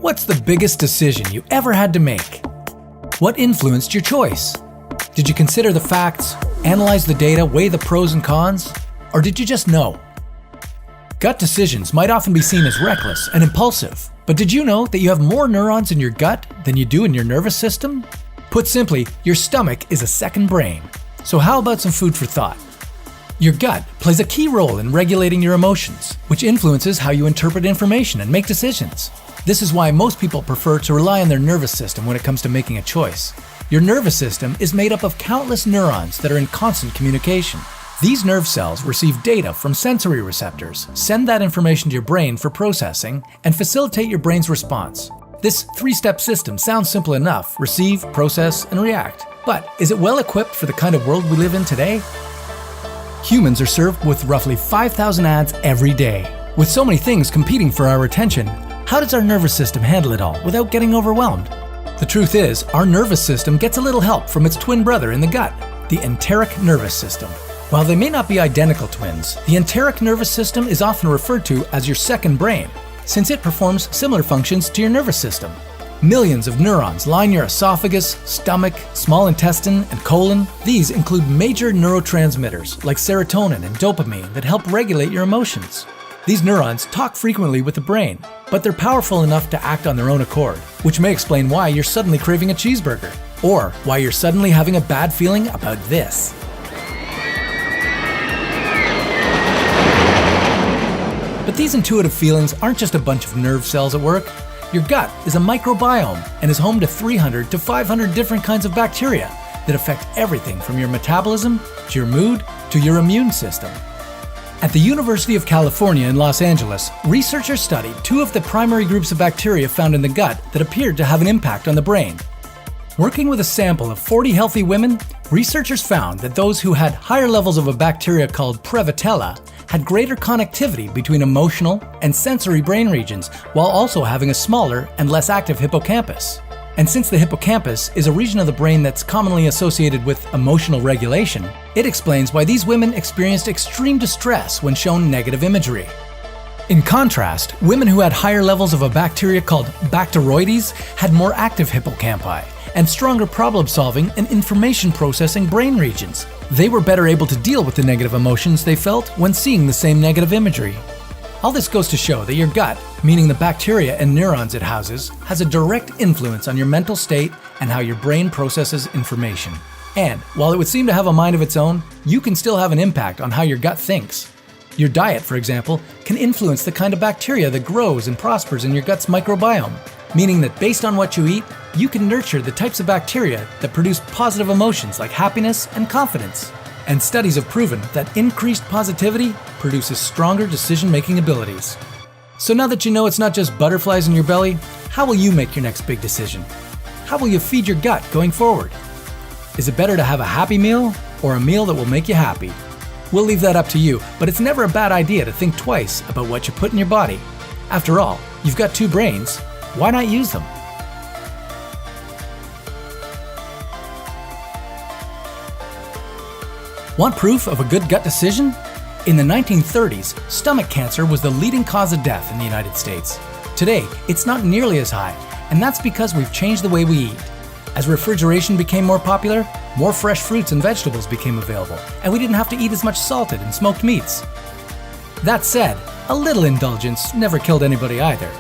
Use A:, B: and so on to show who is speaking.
A: What's the biggest decision you ever had to make? What influenced your choice? Did you consider the facts, analyze the data, weigh the pros and cons, or did you just know? Gut decisions might often be seen as reckless and impulsive, but did you know that you have more neurons in your gut than you do in your nervous system? Put simply, your stomach is a second brain. So how about some food for thought? Your gut plays a key role in regulating your emotions, which influences how you interpret information and make decisions. This is why most people prefer to rely on their nervous system when it comes to making a choice. Your nervous system is made up of countless neurons that are in constant communication. These nerve cells receive data from sensory receptors, send that information to your brain for processing, and facilitate your brain's response. This three-step system sounds simple enough: receive, process, and react. But is it well equipped for the kind of world we live in today? Humans are served with roughly 5,000 ads every day. With so many things competing for our attention, how does our nervous system handle it all without getting overwhelmed? The truth is, our nervous system gets a little help from its twin brother in the gut, the enteric nervous system. While they may not be identical twins, the enteric nervous system is often referred to as your second brain, since it performs similar functions to your nervous system. Millions of neurons line your esophagus, stomach, small intestine, and colon. These include major neurotransmitters like serotonin and dopamine that help regulate your emotions. These neurons talk frequently with the brain, but they're powerful enough to act on their own accord, which may explain why you're suddenly craving a cheeseburger, or why you're suddenly having a bad feeling about this. But these intuitive feelings aren't just a bunch of nerve cells at work. Your gut is a microbiome and is home to 300 to 500 different kinds of bacteria that affect everything from your metabolism to your mood to your immune system. At the University of California in Los Angeles, researchers studied two of the primary groups of bacteria found in the gut that appeared to have an impact on the brain. Working with a sample of 40 healthy women, researchers found that those who had higher levels of a bacteria called Prevotella had greater connectivity between emotional and sensory brain regions, while also having a smaller and less active hippocampus. And since the hippocampus is a region of the brain that's commonly associated with emotional regulation, it explains why these women experienced extreme distress when shown negative imagery. In contrast, women who had higher levels of a bacteria called Bacteroides had more active hippocampi and stronger problem-solving and information-processing brain regions. They were better able to deal with the negative emotions they felt when seeing the same negative imagery. All this goes to show that your gut, meaning the bacteria and neurons it houses, has a direct influence on your mental state and how your brain processes information. And while it would seem to have a mind of its own, you can still have an impact on how your gut thinks. Your diet, for example, can influence the kind of bacteria that grows and prospers in your gut's microbiome, meaning that based on what you eat, you can nurture the types of bacteria that produce positive emotions like happiness and confidence. And studies have proven that increased positivity produces stronger decision-making abilities. So now that you know it's not just butterflies in your belly, how will you make your next big decision? How will you feed your gut going forward? Is it better to have a happy meal or a meal that will make you happy? We'll leave that up to you, but it's never a bad idea to think twice about what you put in your body. After all, you've got two brains. Why not use them? Want proof of a good gut decision? In the 1930s, stomach cancer was the leading cause of death in the United States. Today, it's not nearly as high, and that's because we've changed the way we eat. As refrigeration became more popular, more fresh fruits and vegetables became available, and we didn't have to eat as much salted and smoked meats. That said, a little indulgence never killed anybody either.